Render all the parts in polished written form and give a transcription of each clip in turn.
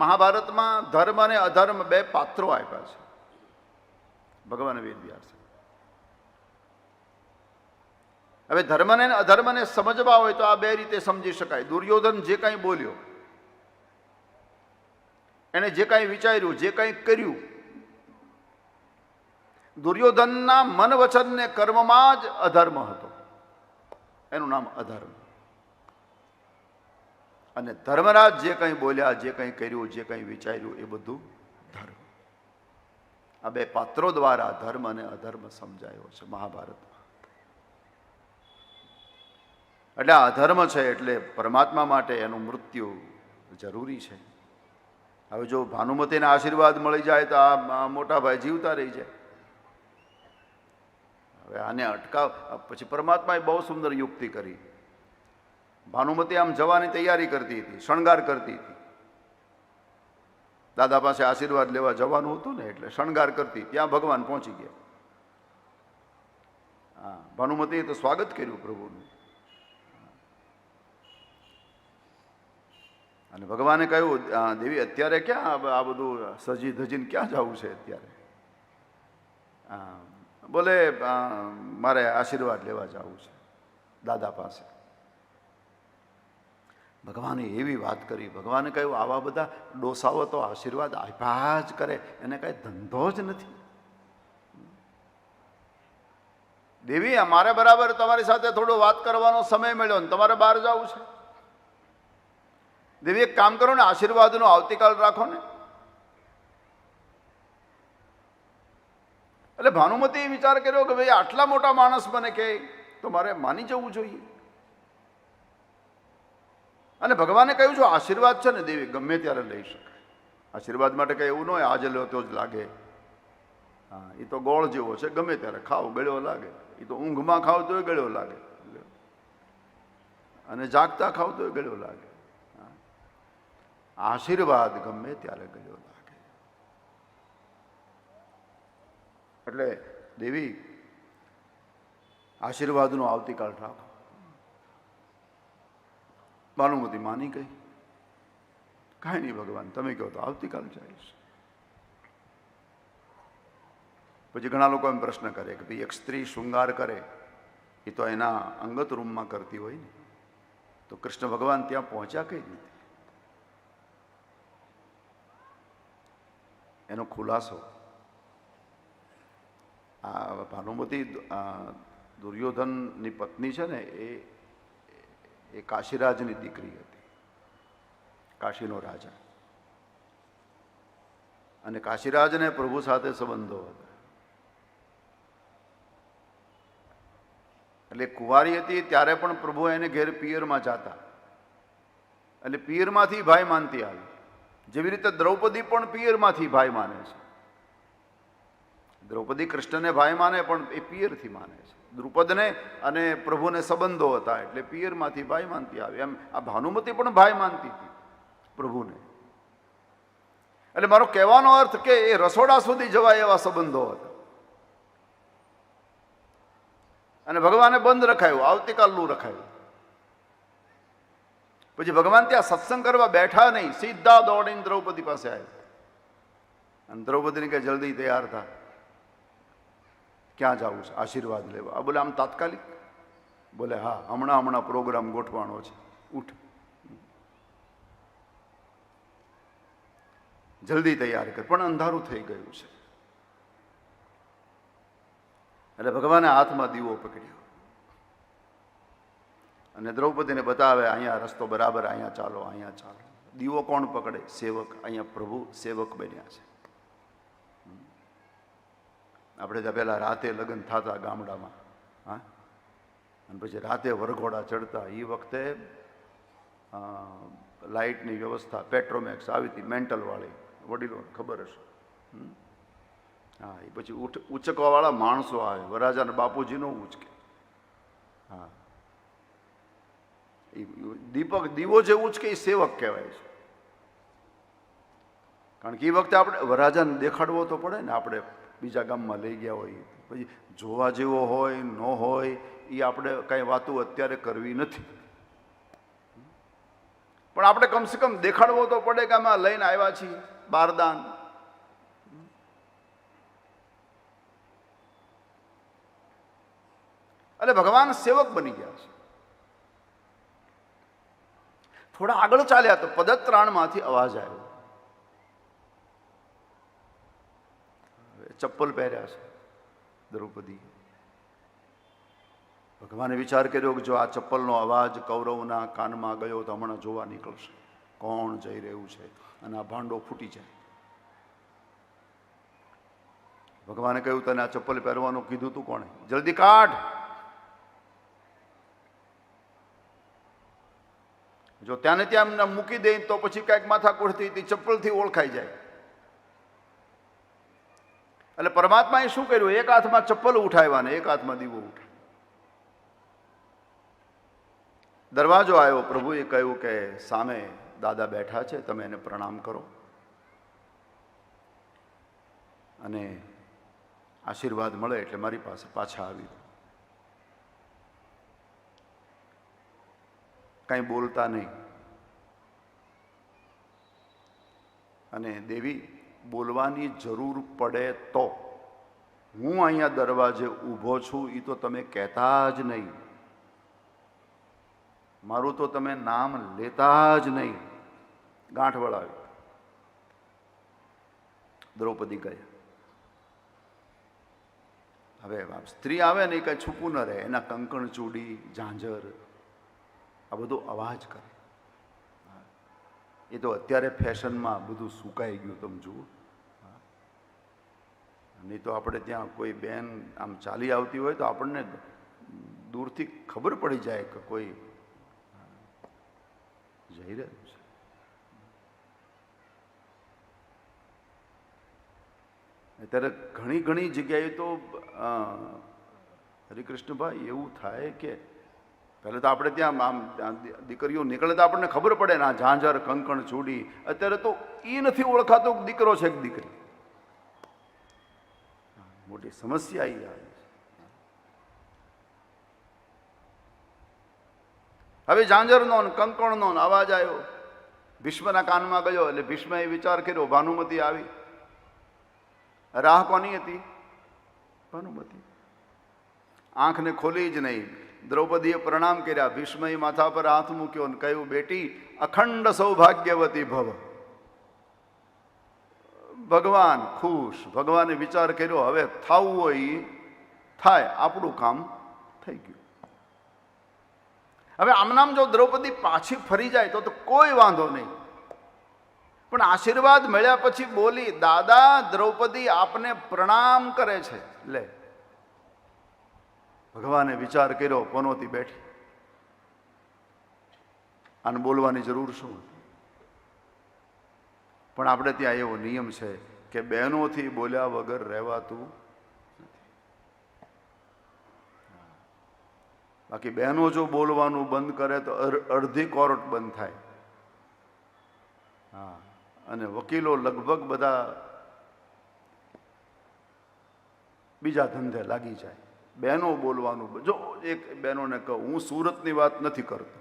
મહાભારતમાં ધર્મ અને અધર્મ બે પાત્રો આપ્યા છે ભગવાન વેદવ્યાસ. હવે ધર્મને અને અધર્મને સમજવા હોય તો આ બે રીતે સમજી શકાય. દુર્યોધન જે કાંઈ બોલ્યો, એને જે કાંઈ વિચાર્યું, જે કાંઈ કર્યું, દુર્યોધનના મન વચન ને કર્મમાં જ અધર્મ હતો. એનું નામ અધર્મ. અને ધર્મરાજ જે કંઈ બોલ્યા, જે કંઈ કર્યું, જે કંઈ વિચાર્યું એ બધું ધર્મ. આ બે પાત્રો દ્વારા ધર્મ અને અધર્મ સમજાયો છે મહાભારતમાં. એટલે આ અધર્મ છે એટલે પરમાત્મા માટે એનું મૃત્યુ જરૂરી છે. હવે જો ભાનુમતીના આશીર્વાદ મળી જાય તો આ મોટા ભાઈ જીવતા રહી જાય. હવે આને અટકાવ. પછી પરમાત્માએ બહુ સુંદર યુક્તિ કરી. ભાનુમતી આમ જવાની તૈયારી કરતી હતી, શણગાર કરતી હતી. દાદા પાસે આશીર્વાદ લેવા જવાનું હતું ને એટલે શણગાર કરતી. ત્યાં ભગવાન પહોંચી ગયા. હા, ભાનુમતીએ તો સ્વાગત કર્યું પ્રભુનું. અને ભગવાને કહ્યું, દેવી અત્યારે ક્યાં આ બધું સજી ધજીને ક્યાં જવું છે અત્યારે? બોલે મારે આશીર્વાદ લેવા જવું છે દાદા પાસે. ભગવાને એવી વાત કરી. ભગવાને કહ્યું, આવા બધા ડોસાઓ તો આશીર્વાદ આપ્યા જ કરે, એને કાંઈ ધંધો જ નથી. દેવી, મારે બરાબર તમારી સાથે થોડો વાત કરવાનો સમય મળ્યો ને તમારે બહાર જવું છે. દેવી, એક કામ કરો ને, આશીર્વાદનો આવતીકાલ રાખો ને. એટલે ભાનુમતીએ વિચાર કર્યો કે ભાઈ આટલા મોટા માણસ મને કહે તો મારે માની જવું જોઈએ. અને ભગવાને કહ્યું છે આશીર્વાદ છે ને દેવી ગમે ત્યારે લઈ શકાય. આશીર્વાદ માટે કંઈ એવું ન હોય આજે લો તો જ લાગે. હા, એ તો ગોળ જેવો છે, ગમે ત્યારે ખાવ ગળ્યો લાગે. એ તો ઊંઘમાં ખાવ તોય ગળ્યો લાગે, અને જાગતા ખાવ તોય ગળ્યો લાગે. આશીર્વાદ ગમે ત્યારે ગળ્યો લાગે. એટલે દેવી, આશીર્વાદનો આવતીકાલ રાખો. ભાનુમતી માની ગઈ. કાંઈ નહીં ભગવાન, તમે કહો તો આવતીકાલ જઈશ. પછી ઘણા લોકો એમ પ્રશ્ન કરે કે ભાઈ એક સ્ત્રી શૃંગાર કરે એ તો એના અંગત રૂમમાં કરતી હોય ને, તો કૃષ્ણ ભગવાન ત્યાં પહોંચ્યા કઈ રીતે? એનો ખુલાસો આ ભાનુમતી દુર્યોધનની પત્ની છે ને, એ કાશીરાજની દીકરી હતી, કાશીનો રાજા. અને કાશીરાજને પ્રભુ સાથે સંબંધો હતા. એટલે કુંવારી હતી ત્યારે પણ પ્રભુ એને ઘેર પિયરમાં જાતા. એટલે પિયરમાંથી ભાઈ માનતી આવી. જેવી રીતે દ્રૌપદી પણ પિયરમાંથી ભાઈ માને છે. દ્રૌપદી કૃષ્ણને ભાઈ માને પણ એ પિયરથી માને છે. દ્રુપદને અને પ્રભુને સંબંધો હતા એટલે પિયરમાંથી ભાઈ માનતી આવી. એમ આ ભાનુમતી પણ ભાઈ માનતી હતી પ્રભુને. એટલે મારો કહેવાનો અર્થ કે એ રસોડા સુધી જવાય એવા સંબંધો હતા. અને ભગવાને બંધ રખાયું, આવતીકાલનું રખાયું. પછી ભગવાન ત્યાં સત્સંગ કરવા બેઠા નહીં, સીધા દોડીને દ્રૌપદી પાસે આવ્યા. અને દ્રૌપદીને કે જલ્દી તૈયાર થા, ક્યાં જવું છે? આશીર્વાદ લેવા. બોલે આમ તાત્કાલિક? બોલે હા, હમણાં પ્રોગ્રામ ગોઠવાનો છે, ઉઠ, જલ્દી તૈયાર કર. પણ અંધારું થઈ ગયું છે. એટલે ભગવાને હાથમાં દીવો પકડ્યો અને દ્રૌપદીને બતાવે, અહીંયા રસ્તો બરાબર, અહીંયા ચાલો, અહીંયા ચાલો. દીવો કોણ પકડે? સેવક. અહીંયા પ્રભુ સેવક બન્યા છે. આપણે ત્યાં પહેલાં રાતે લગ્ન થતા ગામડામાં, હા, અને પછી રાતે વરઘોડા ચડતા. એ વખતે લાઇટની વ્યવસ્થા પેટ્રોમેક્સ આવી હતી, મેન્ટલવાળી, વડીલોને ખબર હશે. હા, એ પછી ઉચકવાવાળા માણસો આવે, વરરાજાના બાપુજીનો ઉચકે. હા, એ દીવો જે ઉચકે એ સેવક કહેવાય છે. કારણ કે એ વખતે આપણે વરરાજાને દેખાડવો તો પડે ને. આપણે બીજા ગામમાં લઈ ગયા હોય, પછી જોવા જેવો હોય ન હોય એ આપણે કાંઈ વાતો અત્યારે કરવી નથી. પણ આપણે કમસે કમ દેખાડવો તો પડે કે અમે આ લઈને આવ્યા છીએ બારદાન. એટલે ભગવાન સેવક બની ગયા છે. થોડા આગળ ચાલ્યા તો પદત્રાણમાંથી અવાજ આવ્યો. ચપ્પલ પહેર્યા છે દ્રૌપદી. ભગવાને વિચાર કર્યો કે જો આ ચપ્પલનો અવાજ કૌરવના કાનમાં ગયો તો હમણાં જોવા નીકળશે કોણ જઈ રહ્યું છે અને આ ભાંડો ફૂટી જાય. ભગવાને કહ્યું તને આ ચપ્પલ પહેરવાનું કીધું તું કોણે? જલ્દી કાઢ. જો ત્યાંને ત્યાં એમને મૂકી દે તો પછી કાંઈક માથાકૂટથી ચપ્પલથી ઓળખાઈ જાય. એટલે પરમાત્માએ શું કર્યું? એક હાથમાં ચપ્પલ ઉઠાવ્યા ને એક હાથમાં દીવો ઉઠાવ્યો. દરવાજો આવ્યો. પ્રભુએ કહ્યું કે સામે દાદા બેઠા છે, તમે એને પ્રણામ કરો અને આશીર્વાદ મળે એટલે મારી પાસે પાછા આવી. કંઈ બોલતા નહીં. અને દેવી, બોલવાની જરૂર પડે તો હું અહીંયા દરવાજે ઊભો છું એ તો તમે કહેતા જ નહીં. મારું તો તમે નામ લેતા જ નહીં. ગાંઠ વળાવી. દ્રૌપદી ગયા. હવે સ્ત્રી આવે ને એ કઈ છૂપું ન રહે. એના કંકણ ચૂડી, ઝાંઝર, આ બધું અવાજ કરે. એ તો અત્યારે ફેશનમાં બધું સુકાઈ ગયું. તમે જુઓ, નહીં તો આપણે ત્યાં કોઈ બેન આમ ચાલી આવતી હોય તો આપણને દૂરથી ખબર પડી જાય કે કોઈ જઈ રહ્યું છે. અત્યારે ઘણી ઘણી જગ્યાએ તો હરિકૃષ્ણભાઈ એવું થાય કે પહેલાં તો આપણે ત્યાં આમ દીકરીઓ નીકળે તો આપણને ખબર પડે ને આ ઝાંઝર, કંકણ, ચૂડી. અત્યારે તો એ નથી ઓળખાતો દીકરો છે કે દીકરી. મોટી સમસ્યા એ આવી છે. હવે ઝાંઝરનો કંકણનો અવાજ આવ્યો. ભીષ્મના કાનમાં ગયો એટલે ભીષ્મએ વિચાર કર્યો ભાનુમતી આવી. રાહ કોની હતી? ભાનુમતી. આંખને ખોલી જ નહીં. દ્રૌપદીએ પ્રણામ કર્યા. ભીષ્મએ માથા પર હાથ મૂક્યો અને કહ્યું, બેટી અખંડ સૌભાગ્યવતી ભવ. ભગવાન ખુશ. ભગવાને વિચાર કર્યો હવે થવું હોય થાય, આપણું કામ થઈ ગયું. હવે આમનામ જો દ્રૌપદી પાછી ફરી જાય તો કોઈ વાંધો નહીં. પણ આશીર્વાદ મળ્યા પછી બોલી, દાદા દ્રૌપદી આપને પ્રણામ કરે છે. લે, ભગવાને વિચાર કર્યો, પનોતી બેઠી. આને બોલવાની જરૂર શું? પણ આપણે ત્યાં એવો નિયમ છે કે બહેનોથી બોલ્યા વગર રહેવાતું નથી. બાકી બહેનો જો બોલવાનું બંધ કરે તો અડધી કોર્ટ બંધ થાય. હા, અને વકીલો લગભગ બધા બીજા ધંધે લાગી જાય. બહેનો બોલવાનું, જો એક બહેનોને કહું, હું સુરતની વાત નથી કરતો.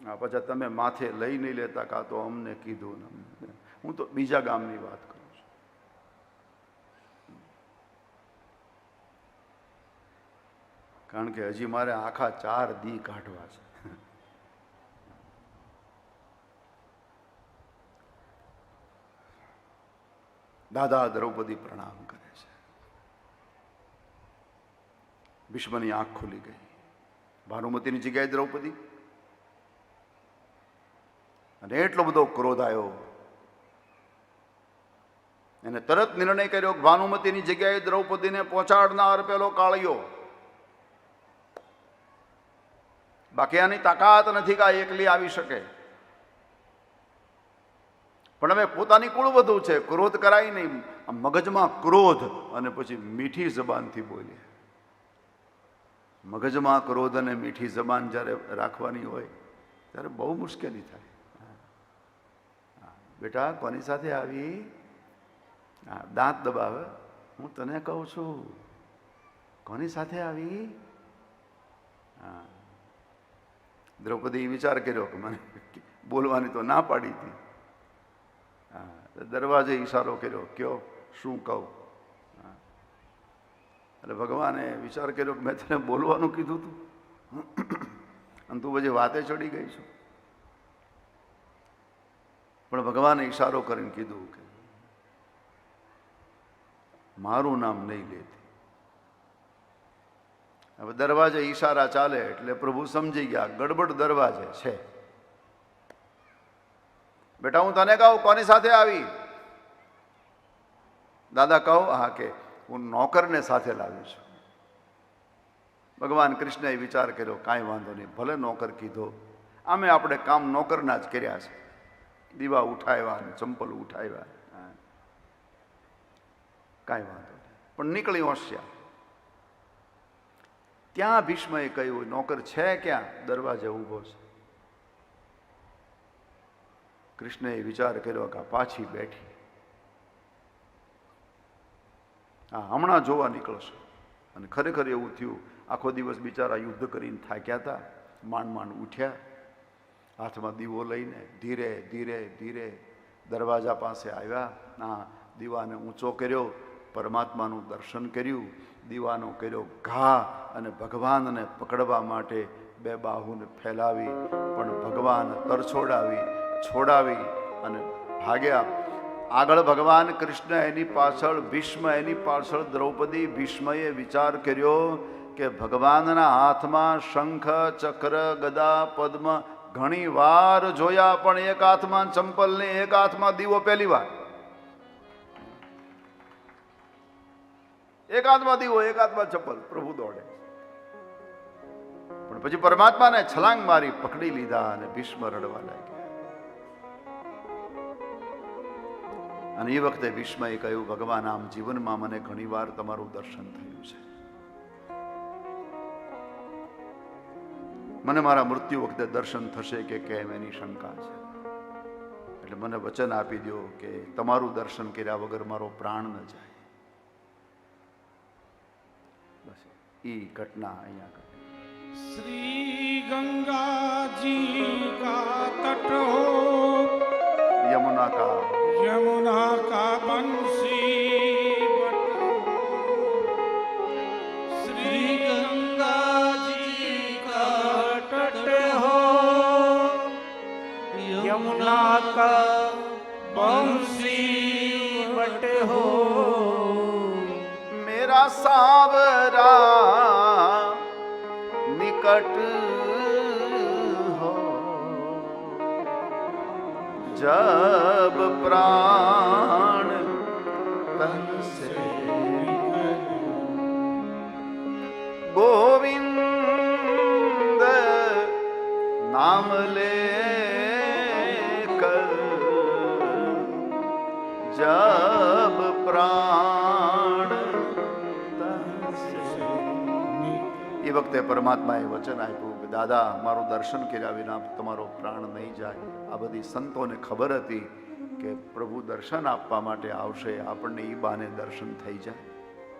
હા, પછી તમે માથે લઈ નહીં લેતા કાં તો અમને કીધું ને. હું તો બીજા ગામની વાત કરું છું. કારણ કે હજી મારે આખા 4 દી કાઢવા છે. દાદા દ્રૌપદી પ્રણામ કરે છે. ભીષ્મની આંખ ખુલી ગઈ. ભાનુમતીની જગ્યાએ દ્રૌપદી. અને એટલો બધો ક્રોધ આવ્યો. એને તરત નિર્ણય કર્યો કે ભાનુમતીની જગ્યાએ દ્રૌપદીને પહોંચાડનાર પેલો કાળિયો. બાકી આની તાકાત નથી કે આ એકલી આવી શકે. પણ હવે પોતાની કુળવધુ છે, ક્રોધ કરાય નહીં. મગજમાં ક્રોધ અને પછી મીઠી જબાનથી બોલી. મગજમાં ક્રોધ અને મીઠી જબાન જ્યારે રાખવાની હોય ત્યારે બહુ મુશ્કેલી થાય. બેટા કોની સાથે આવી? દાંત દબાવે. હું તને કહું છું, કોની સાથે આવી? હા, દ્રૌપદી વિચાર કર્યો કે મને બોલવાની તો ના પાડી હતી. હા, દરવાજે ઈશારો કર્યો, કયો શું કહું? એટલે ભગવાને વિચાર કર્યો કે મેં તને બોલવાનું કીધું તું અને તું પછી વાતે ચડી ગઈ છું. પણ ભગવાને ઈશારો કરીને કીધું કે મારું નામ નહીં લેતી. હવે દરવાજે ઈશારા ચાલે એટલે પ્રભુ સમજી ગયા ગડબડ દરવાજે છે. બેટા હું તને કહું કોની સાથે આવી? દાદા કહું, હા કે હું નોકરને સાથે લાવી છું. ભગવાન કૃષ્ણએ વિચાર કર્યો કાંઈ વાંધો નહીં, ભલે નોકર કીધો, આમે આપણે કામ નોકરના જ કર્યા છે. દીવા ઉઠાવ્યા અને ચંપલ ઉઠાવ્યા, કાંઈ વાંધો નહીં. પણ નીકળી હોશિયાર. ત્યાં ભીષ્મએ કહ્યું નોકર છે ક્યાં? દરવાજે ઊભો છે. કૃષ્ણએ વિચાર કર્યો કે પાછી બેઠી, હા હમણાં જોવા નીકળશે. અને ખરેખર એવું થયું. આખો દિવસ બિચારા યુદ્ધ કરીને થાક્યા હતા, માંડ માંડ ઉઠ્યા, હાથમાં દીવો લઈને ધીરે ધીરે ધીરે દરવાજા પાસે આવ્યા. હા, દીવાને ઊંચો કર્યો, પરમાત્માનું દર્શન કર્યું, દીવાનો કર્યો ઘા અને ભગવાનને પકડવા માટે બે બાહુને ફેલાવી, પણ ભગવાન છોડાવી અને ભાગ્યા. આગળ ભગવાન કૃષ્ણ એની પાછળ, ભીષ્મ એની પાછળ, દ્રૌપદી. ભીષ્મએ વિચાર કર્યો કે ભગવાનના હાથમાં શંખ, ચક્ર, ગદા, પદ્મ ઘણી વાર જોયા, પણ એક હાથમાં ચંપલ ને એક હાથમાં દીવો પહેલી વાર. એક હાથમાં દીવો, એક હાથમાં ચપ્પલ. પ્રભુ દોડે. પણ પછી પરમાત્માને છલાંગ મારી પકડી લીધા અને ભીષ્મ રડવા લાગ્યા. અને એ વખતે ભીષ્મએ કહ્યું ભગવાન આમ જીવનમાં મને ઘણી વાર તમારું દર્શન થયું છે. મને મારા મૃત્યુ વખતે દર્શન થશે કે કેમ એની શંકા છે. એટલે મને વચન આપી દો કે તમારું દર્શન કર્યા વગર મારો પ્રાણ ન જાય. બસ એ ઘટના અહીંયા ઘટી. श्री गंगा जी का तट हो, यमुना का बंसी श्री गंगा जी का तट हो, यमुना का बंसी बट हो, मेरा सावरा निकट हो, जब प्राण तन से गोविंद नाम ले कर, जब प्राण એ વખતે પરમાત્માએ વચન આપ્યું કે દાદા મારું દર્શન કર્યા વિના તમારો પ્રાણ નહીં જાય. આ બધી સંતોને ખબર હતી કે પ્રભુ દર્શન આપવા માટે આવશે, આપણને એ બાને દર્શન થઈ જાય.